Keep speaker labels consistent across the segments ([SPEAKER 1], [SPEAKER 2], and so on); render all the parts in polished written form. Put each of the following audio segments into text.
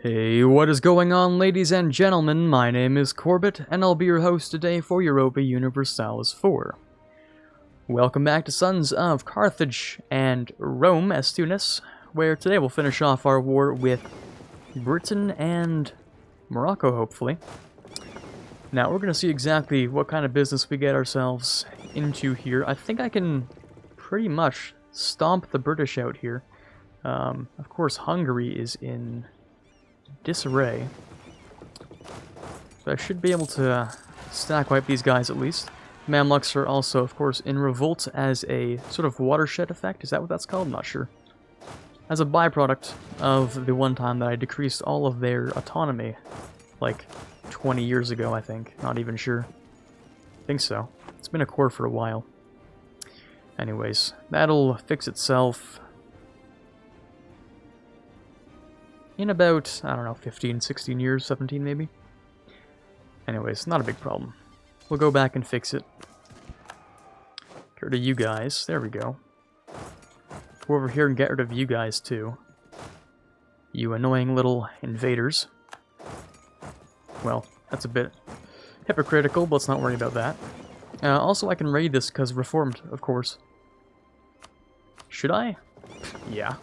[SPEAKER 1] Hey, what is going on, ladies and gentlemen? My name is Quarbit, and I'll be your host today for Europa Universalis 4. Welcome back to Sons of Carthage and Rome as Tunis, where today we'll finish off our war with Britain and Morocco, hopefully. Now, we're going to see exactly what kind of business we get ourselves into here. I think I can pretty much stomp the British out here. Of course, Hungary is in disarray, but I should be able to stack wipe these guys at least. Mamluks are also, of course, in revolt as a sort of watershed effect. Is that what that's called? I'm not sure. As a byproduct of the one time that I decreased all of their autonomy, like 20 years ago, I think. Not even sure. I think so. It's been a core for a while. Anyways, that'll fix itself in about, I don't know, 15, 16 years, 17 maybe. Anyways, not a big problem. We'll go back and fix it. Get rid of you guys. There we go. Go over here and get rid of you guys too. You annoying little invaders. Well, that's a bit hypocritical, but let's not worry about that. Also, I can raid this because reformed, of course. Should I? Yeah.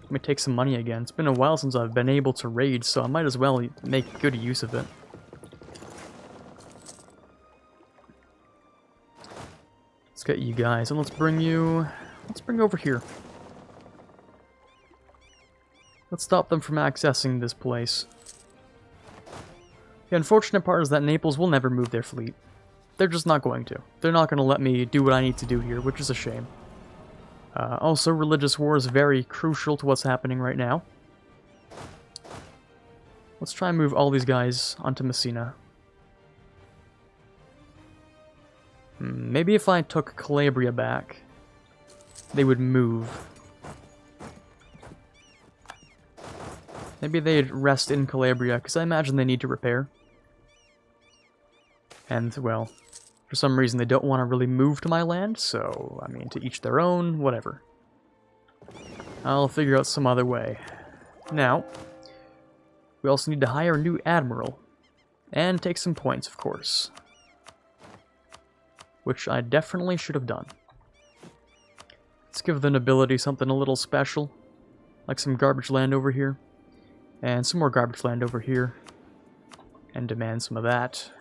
[SPEAKER 1] Let me take some money again. It's been a while since I've been able to raid, so I might as well make good use of it. Let's get you guys, and let's bring over here. Let's stop them from accessing this place. The unfortunate part is that Naples will never move their fleet. They're just not going to. They're not going to let me do what I need to do here, which is a shame. Also, religious war is very crucial to what's happening right now. Let's try and move all these guys onto Messina. Maybe if I took Calabria back, they would move. Maybe they'd rest in Calabria, because I imagine they need to repair. And, well, for some reason they don't want to really move to my land, so, I mean, to each their own, whatever. I'll figure out some other way. Now, we also need to hire a new admiral, and take some points, of course. Which I definitely should have done. Let's give the nobility something a little special, like some garbage land over here, and some more garbage land over here, and demand some of that.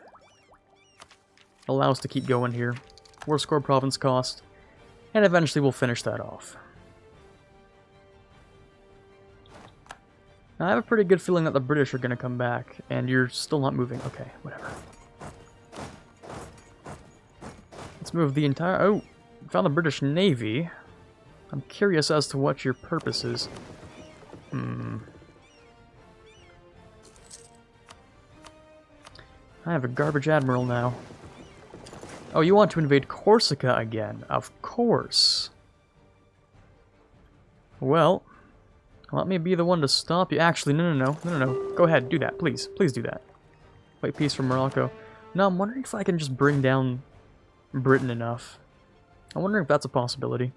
[SPEAKER 1] Allow us to keep going here. War score province cost. And eventually we'll finish that off. Now, I have a pretty good feeling that the British are going to come back. And you're still not moving. Okay, whatever. Let's move the entire... Oh, found the British Navy. I'm curious as to what your purpose is. I have a garbage admiral now. Oh, you want to invade Corsica again? Of course. Well, let me be the one to stop you. Actually, no. Go ahead, do that, please. Please do that. Fight peace from Morocco. Now, I'm wondering if I can just bring down Britain enough. I'm wondering if that's a possibility.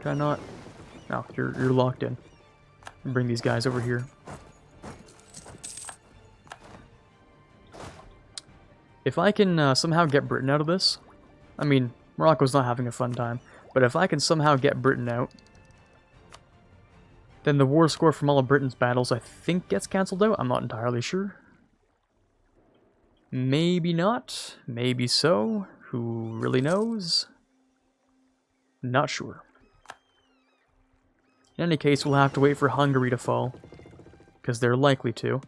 [SPEAKER 1] Can I not? No, you're locked in. Bring these guys over here. If I can somehow get Britain out of this, I mean, Morocco's not having a fun time, but if I can somehow get Britain out, then the war score from all of Britain's battles, I think, gets cancelled out. I'm not entirely sure. Maybe not. Maybe so. Who really knows? Not sure. In any case, we'll have to wait for Hungary to fall, because they're likely to.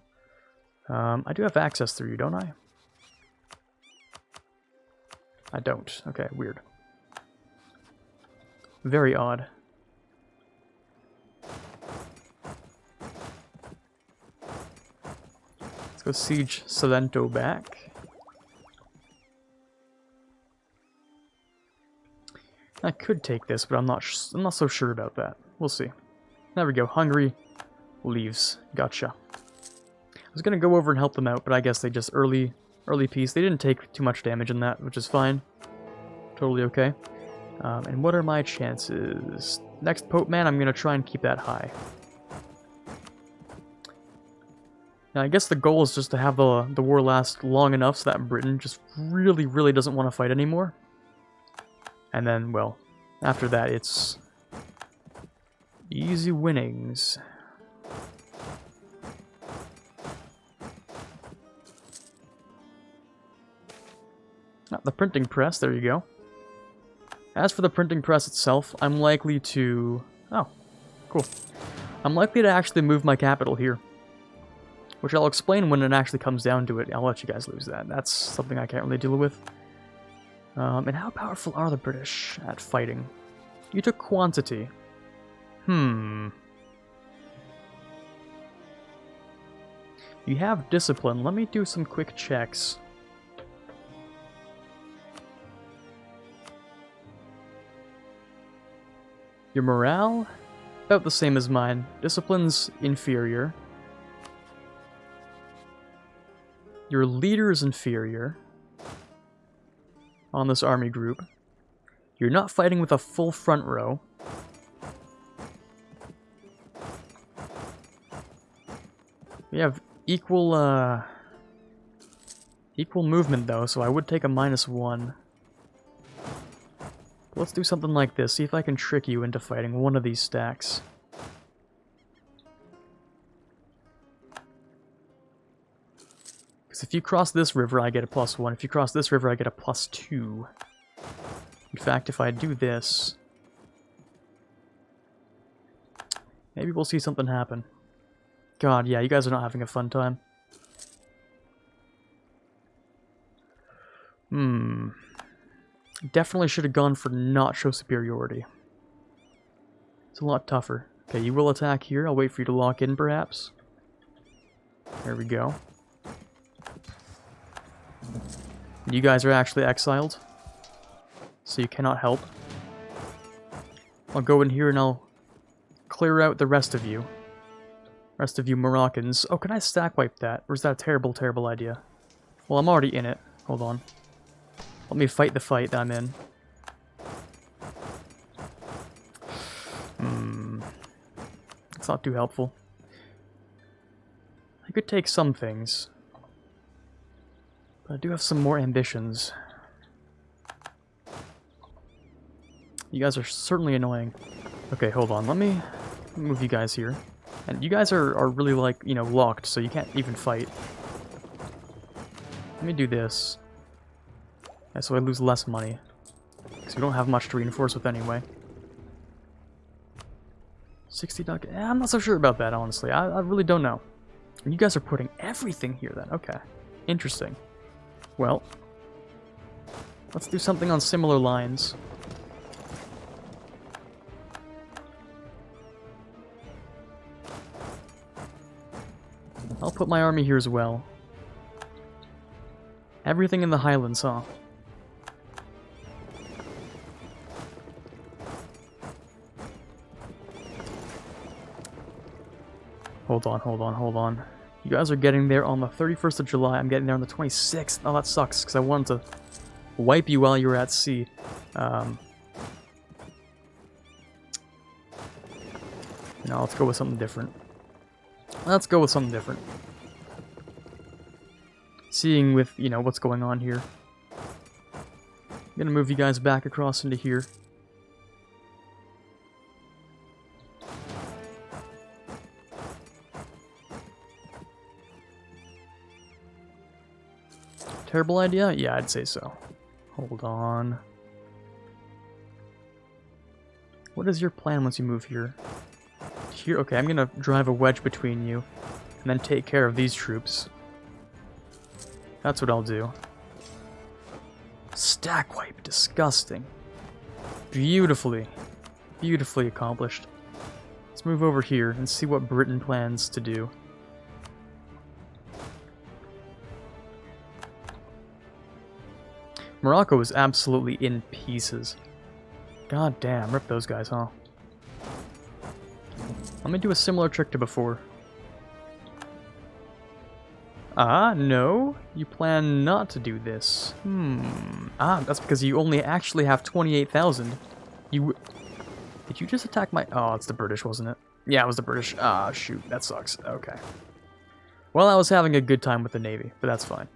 [SPEAKER 1] I do have access through you, don't I? I don't. Okay, weird. Very odd. Let's go siege Salento back. I could take this, but I'm not so sure about that. We'll see. There we go. Hungary leaves. Gotcha. I was gonna go over and help them out, but I guess they just early peace. They didn't take too much damage in that, which is fine. Totally okay. And what are my chances? Next Pope Man, I'm going to try and keep that high. Now, I guess the goal is just to have the war last long enough so that Britain just really, really doesn't want to fight anymore. And then, well, after that, it's easy winnings. The printing press, there you go. As for the printing press itself, I'm likely to... Oh, cool. I'm likely to actually move my capital here. Which I'll explain when it actually comes down to it. I'll let you guys lose that. That's something I can't really deal with. And how powerful are the British at fighting? You took quantity. You have discipline. Let me do some quick checks. Your morale? About the same as mine. Discipline's inferior. Your leader is inferior on this army group. You're not fighting with a full front row. We have equal movement though, so I would take a -1. Let's do something like this. See if I can trick you into fighting one of these stacks. Because if you cross this river, I get a +1. If you cross this river, I get a +2. In fact, if I do this... maybe we'll see something happen. God, yeah, you guys are not having a fun time. Definitely should have gone for not show superiority. It's a lot tougher. Okay, you will attack here. I'll wait for you to lock in, perhaps. There we go. You guys are actually exiled, so you cannot help. I'll go in here and I'll clear out the rest of you. Rest of you Moroccans. Oh, can I stack wipe that? Or is that a terrible, terrible idea? Well, I'm already in it. Hold on. Let me fight the fight that I'm in. It's not too helpful. I could take some things. But I do have some more ambitions. You guys are certainly annoying. Okay, hold on. Let me move you guys here. And you guys are really, like, you know, locked, so you can't even fight. Let me do this. Yeah, so I lose less money. Because we don't have much to reinforce with anyway. 60 duck. I'm not so sure about that, honestly. I really don't know. And you guys are putting everything here then. Okay. Interesting. Well, let's do something on similar lines. I'll put my army here as well. Everything in the Highlands, huh? Hold on, hold on, hold on. You guys are getting there on the 31st of July. I'm getting there on the 26th. Oh, that sucks, because I wanted to wipe you while you were at sea. No, let's go with something different. Let's go with something different. Seeing with, you know, what's going on here. I'm gonna move you guys back across into here. Terrible idea? Yeah, I'd say so. Hold on. What is your plan once you move here? Here, okay, I'm gonna drive a wedge between you, and then take care of these troops. That's what I'll do. Stack wipe, disgusting. Beautifully, beautifully accomplished. Let's move over here and see what Britain plans to do. Morocco is absolutely in pieces. God damn, rip those guys, huh? Let me do a similar trick to before. Ah, no? You plan not to do this. Ah, that's because you only actually have 28,000. You... Did you just attack my... Oh, it's the British, wasn't it? Yeah, it was the British. Ah, shoot, that sucks. Okay. Well, I was having a good time with the Navy, but that's fine.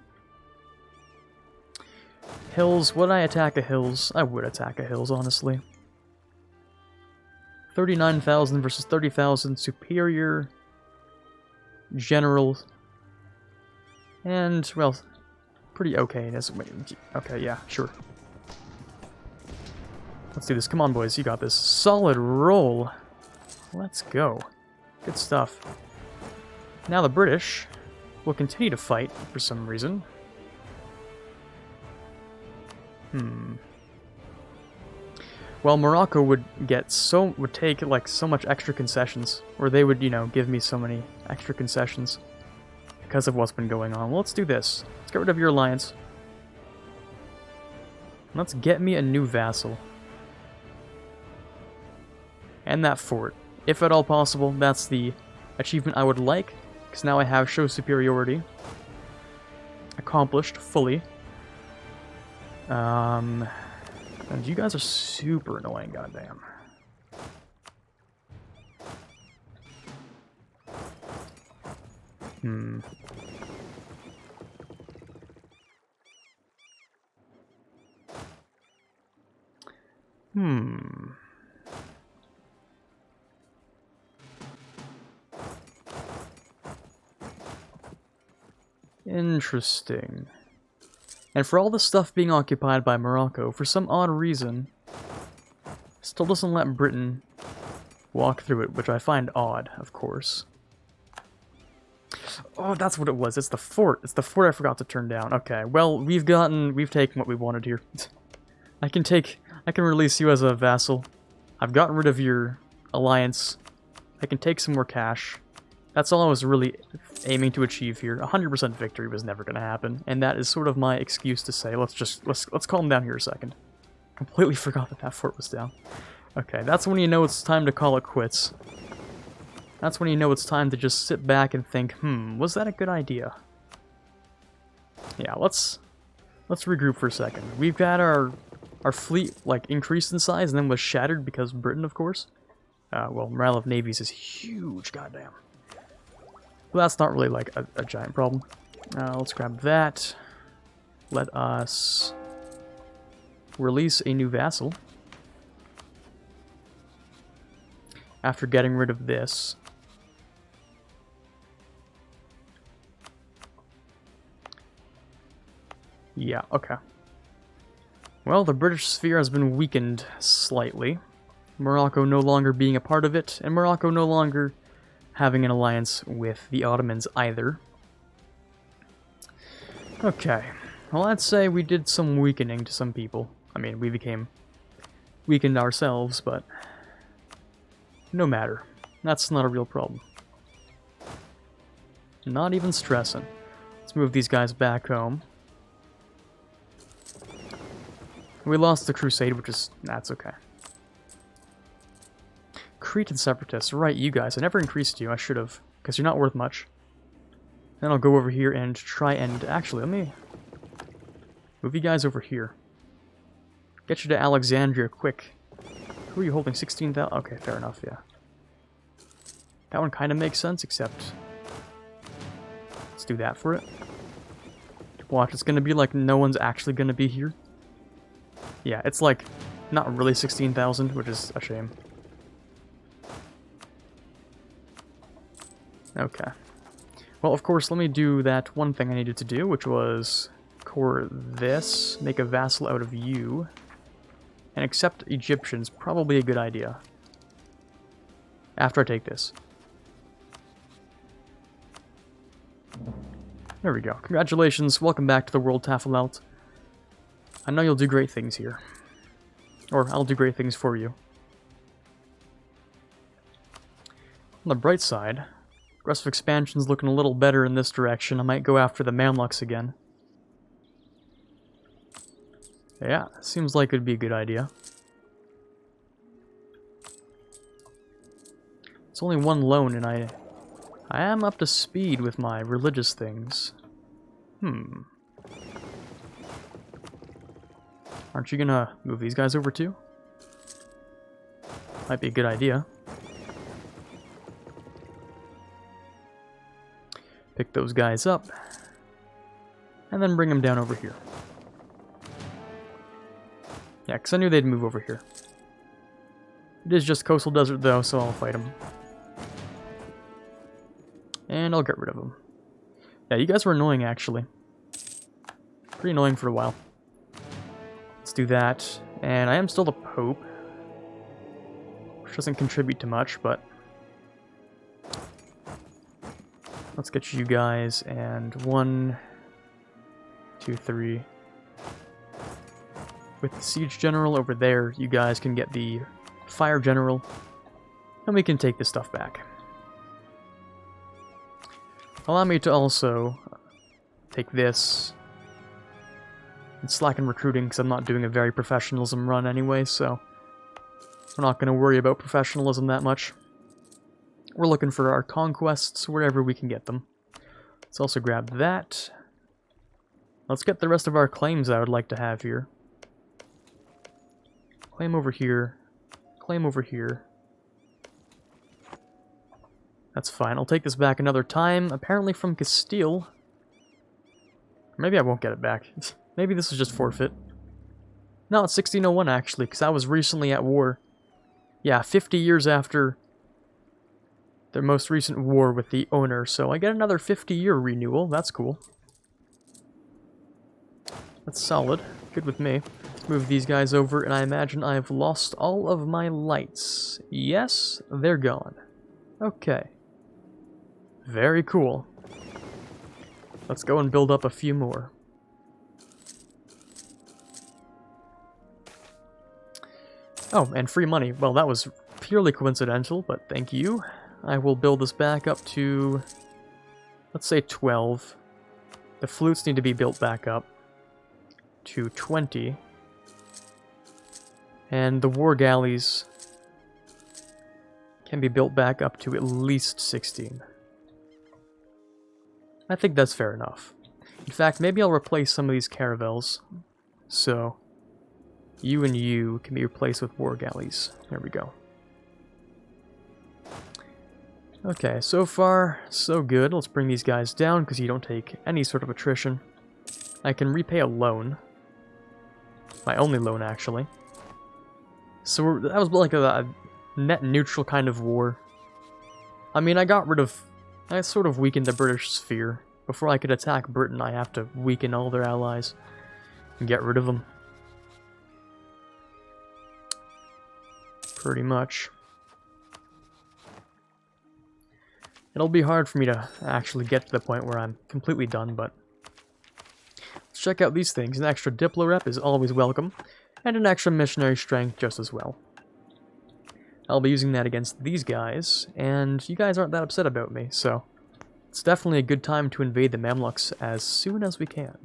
[SPEAKER 1] Hills, would I attack a hills? I would attack a hills, honestly. 39,000 versus 30,000, superior, general, and, well, pretty okay. Okay, yeah, sure. Let's do this. Come on, boys, you got this. Solid roll. Let's go. Good stuff. Now the British will continue to fight for some reason. Well, Morocco would take like so much extra concessions, or they would, you know, give me so many extra concessions because of what's been going on. Well, let's do this. Let's get rid of your alliance. Let's get me a new vassal. And that fort. If at all possible, that's the achievement I would like, because now I have show superiority. Accomplished, fully. And you guys are super annoying, goddamn. Interesting. And for all the stuff being occupied by Morocco, for some odd reason, still doesn't let Britain walk through it, which I find odd, of course. Oh, that's what it was. It's the fort. It's the fort I forgot to turn down. Okay, well, we've taken what we wanted here. I can release you as a vassal. I've gotten rid of your alliance. I can take some more cash. That's all I was really aiming to achieve here. 100% victory was never going to happen, and that is sort of my excuse to say, let's calm down here a second. Completely forgot that fort was down. Okay, that's when you know it's time to call it quits. That's when you know it's time to just sit back and think, was that a good idea? Yeah, let's regroup for a second. We've got our fleet, like, increased in size and then was shattered because Britain, of course. Well, morale of navies is huge, goddamn. Well, that's not really, like, a giant problem. Let's grab that. Let us release a new vassal. After getting rid of this. Yeah, okay. Well, the British sphere has been weakened slightly. Morocco no longer being a part of it, and Morocco no longer having an alliance with the Ottomans either. Okay. Well, let's say we did some weakening to some people. I mean, we became weakened ourselves, but no matter. That's not a real problem. Not even stressing. Let's move these guys back home. We lost the crusade, which is... that's okay. Cretan separatists. Right, you guys. I never increased you. I should have, because you're not worth much. Then I'll go over here and try and... actually, let me move you guys over here. Get you to Alexandria quick. Who are you holding? 16,000? Okay, fair enough, yeah. That one kind of makes sense, except... let's do that for it. Watch, it's going to be like no one's actually going to be here. Yeah, it's like not really 16,000, which is a shame. Okay. Well, of course, let me do that one thing I needed to do, which was core this, make a vassal out of you, and accept Egyptians. Probably a good idea. After I take this. There we go. Congratulations. Welcome back to the world, Tafelaut. I know you'll do great things here. Or I'll do great things for you. On the bright side, aggressive expansion's looking a little better in this direction. I might go after the Mamluks again. Yeah, seems like it'd be a good idea. It's only one loan, and I am up to speed with my religious things. Aren't you gonna move these guys over too? Might be a good idea. Pick those guys up. And then bring them down over here. Yeah, because I knew they'd move over here. It is just coastal desert though, so I'll fight them. And I'll get rid of them. Yeah, you guys were annoying actually. Pretty annoying for a while. Let's do that. And I am still the Pope. Which doesn't contribute to much, but... let's get you guys, and 1, 2, 3. With the Siege General over there, you guys can get the Fire General, and we can take this stuff back. Allow me to also take this and slacken recruiting, because I'm not doing a very professionalism run anyway, so we're not going to worry about professionalism that much. We're looking for our conquests wherever we can get them. Let's also grab that. Let's get the rest of our claims I would like to have here. Claim over here. Claim over here. That's fine. I'll take this back another time. Apparently from Castile. Maybe I won't get it back. Maybe this is just forfeit. No, it's 1601 actually, because I was recently at war. Yeah, 50 years after their most recent war with the owner, so I get another 50-year renewal. That's cool. That's solid. Good with me. Let's move these guys over, and I imagine I've lost all of my lights. Yes, they're gone. Okay. Very cool. Let's go and build up a few more. Oh, and free money. Well, that was purely coincidental, but thank you. I will build this back up to, let's say 12. The flutes need to be built back up to 20. And the war galleys can be built back up to at least 16. I think that's fair enough. In fact, maybe I'll replace some of these caravels. So, you and you can be replaced with war galleys. There we go. Okay, so far, so good. Let's bring these guys down, because you don't take any sort of attrition. I can repay a loan. My only loan, actually. So that was like a net neutral kind of war. I mean, I sort of weakened the British sphere. Before I could attack Britain, I have to weaken all their allies and get rid of them. Pretty much. It'll be hard for me to actually get to the point where I'm completely done, but let's check out these things. An extra Diplo rep is always welcome, and an extra missionary strength just as well. I'll be using that against these guys, and you guys aren't that upset about me, so it's definitely a good time to invade the Mamluks as soon as we can.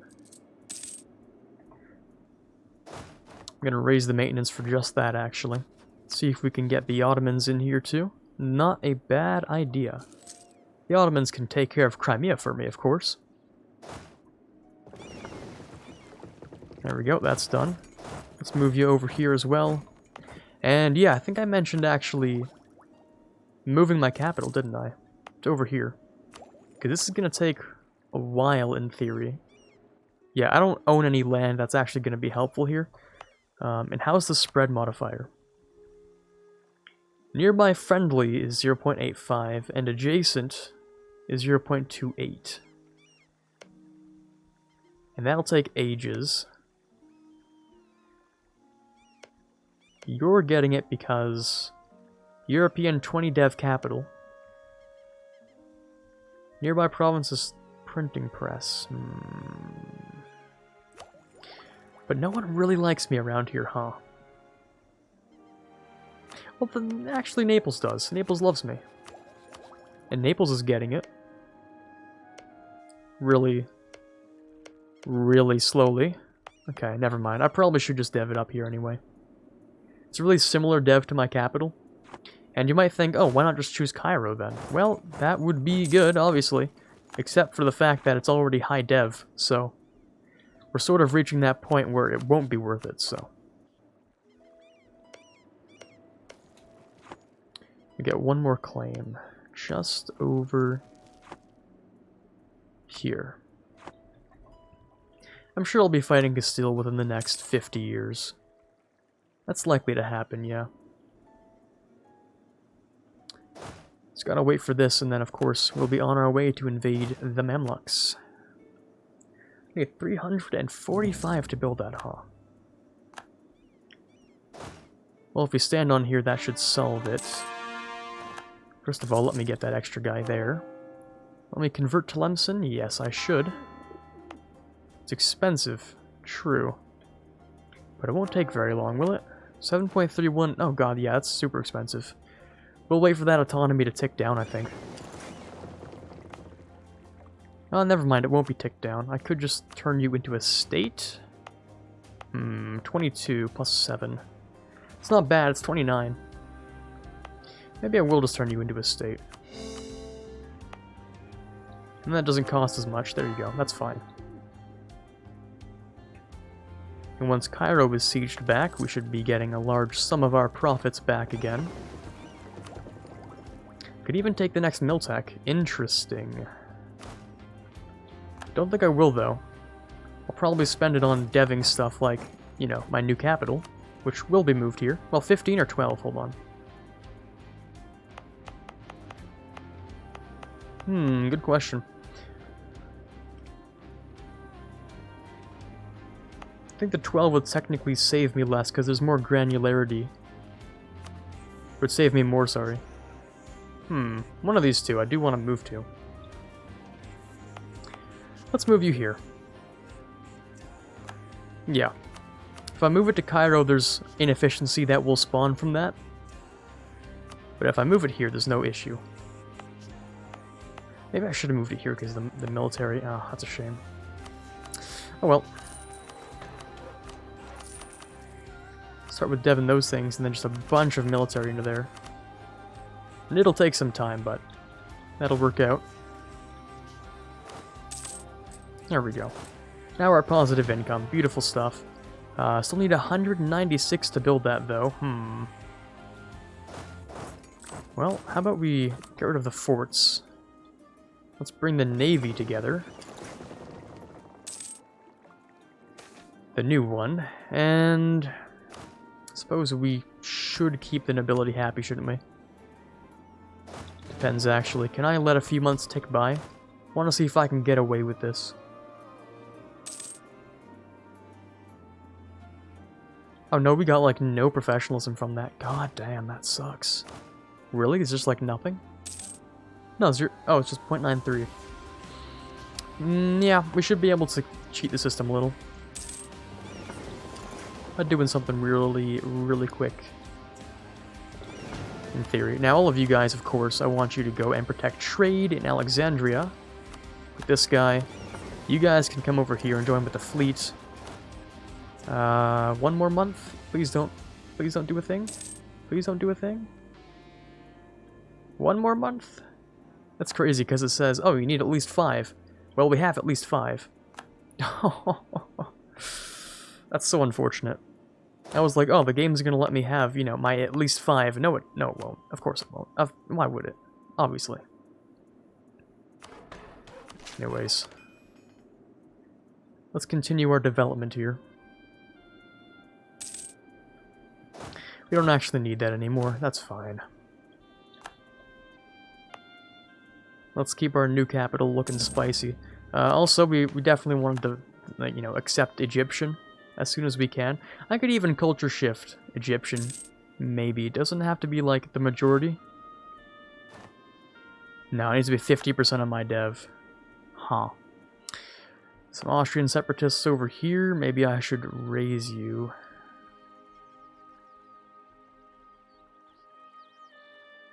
[SPEAKER 1] I'm going to raise the maintenance for just that, actually. See if we can get the Ottomans in here, too. Not a bad idea. The Ottomans can take care of Crimea for me, of course. There we go, that's done. Let's move you over here as well. And yeah, I think I mentioned actually moving my capital, didn't I? To over here. Because this is going to take a while in theory. Yeah, I don't own any land that's actually going to be helpful here. And how's the spread modifier? Nearby friendly is 0.85, and adjacent is 0.28. And that'll take ages. You're getting it because European 20 dev capital. Nearby provinces printing press. But no one really likes me around here, huh? Well, then actually Naples does. Naples loves me. And Naples is getting it. Really, really slowly. Okay, never mind. I probably should just dev it up here anyway. It's a really similar dev to my capital. And you might think, oh, why not just choose Cairo then? Well, that would be good, obviously. Except for the fact that it's already high dev, so we're sort of reaching that point where it won't be worth it, so. We get one more claim. Just over here. I'm sure I'll be fighting Castile within the next 50 years. That's likely to happen, yeah. Just gotta wait for this, and then of course we'll be on our way to invade the Mamluks. Okay, 345 to build that, huh? Well, if we stand on here, that should solve it. First of all, let me get that extra guy there. Let me convert to Tlemcen? Yes, I should. It's expensive. True. But it won't take very long, will it? 7.31... Oh god, yeah, that's super expensive. We'll wait for that autonomy to tick down, I think. Oh, never mind, it won't be ticked down. I could just turn you into a state. 22 plus 7. It's not bad, it's 29. Maybe I will just turn you into a state. And that doesn't cost as much. There you go, that's fine. And once Cairo is sieged back, we should be getting a large sum of our profits back again. Could even take the next Miltech. Interesting. Don't think I will, though. I'll probably spend it on deving stuff like, you know, my new capital, which will be moved here. Well, 15 or 12, hold on. Good question. I think the 12 would technically save me less, because there's more granularity. Or would save me more, sorry. One of these two I do want to move to. Let's move you here. Yeah. If I move it to Cairo, there's inefficiency that will spawn from that. But if I move it here, there's no issue. Maybe I should have moved it here because the military... Oh, that's a shame. Oh well. Start with deving those things, and then just a bunch of military into there. And it'll take some time, but that'll work out. There we go. Now we're at positive income. Beautiful stuff. Still need 196 to build that, though. Well, how about we get rid of the forts? Let's bring the navy together. The new one. And I suppose we should keep the nobility happy, shouldn't we? Depends, actually. Can I let a few months tick by? Want to see if I can get away with this. Oh no, we got like no professionalism from that. God damn, that sucks. Really? It's just like nothing? No, it's just 0.93. Yeah, we should be able to cheat the system a little. By doing something really, really quick. In theory. Now, all of you guys, of course, I want you to go and protect trade in Alexandria. With this guy. You guys can come over here and join with the fleet. 1 more month? Please don't do a thing? Please don't do a thing? 1 more month? That's crazy, because it says, oh, you need at least 5. Well, we have at least 5. That's so unfortunate. I was like, oh, the game's gonna let me have, you know, my at least 5. No, it won't. Of course it won't. Why would it? Obviously. Anyways. Let's continue our development here. We don't actually need that anymore. That's fine. Let's keep our new capital looking spicy. Also, we definitely wanted to, like, you know, accept Egyptian as soon as we can. I could even culture shift Egyptian, maybe. It doesn't have to be, like, the majority. No, it needs to be 50% of my dev. Huh. Some Austrian separatists over here. Maybe I should raise you.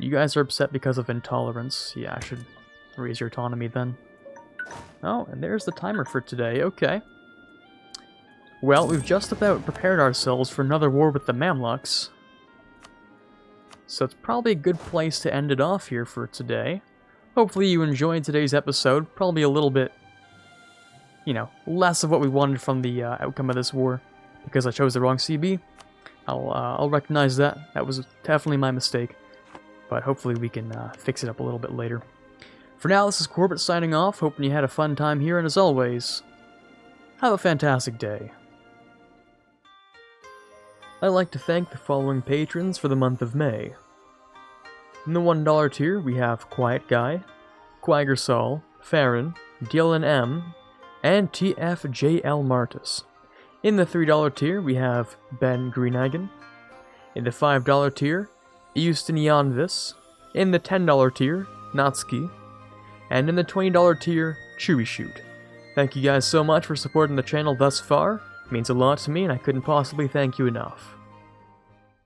[SPEAKER 1] You guys are upset because of intolerance. Yeah, I should raise your autonomy then. Oh, and there's the timer for today. Okay. Well, we've just about prepared ourselves for another war with the Mamluks. So it's probably a good place to end it off here for today. Hopefully you enjoyed today's episode. Probably a little bit, you know, less of what we wanted from the outcome of this war. Because I chose the wrong CB. I'll recognize that. That was definitely my mistake. But hopefully we can fix it up a little bit later. For now, this is Quarbit signing off, hoping you had a fun time here, and as always, have a fantastic day. I'd like to thank the following patrons for the month of May. In the $1 tier, we have Quiet Guy, Quaggersol, Farron, Dylan M, and TFJL Martis. In the $3 tier, we have Ben Greenhagen. In the $5 tier, Eustinianvis. In the $10 tier, Natsuki. And in the $20 tier, Chewy Shoot. Thank you guys so much for supporting the channel thus far. It means a lot to me, and I couldn't possibly thank you enough.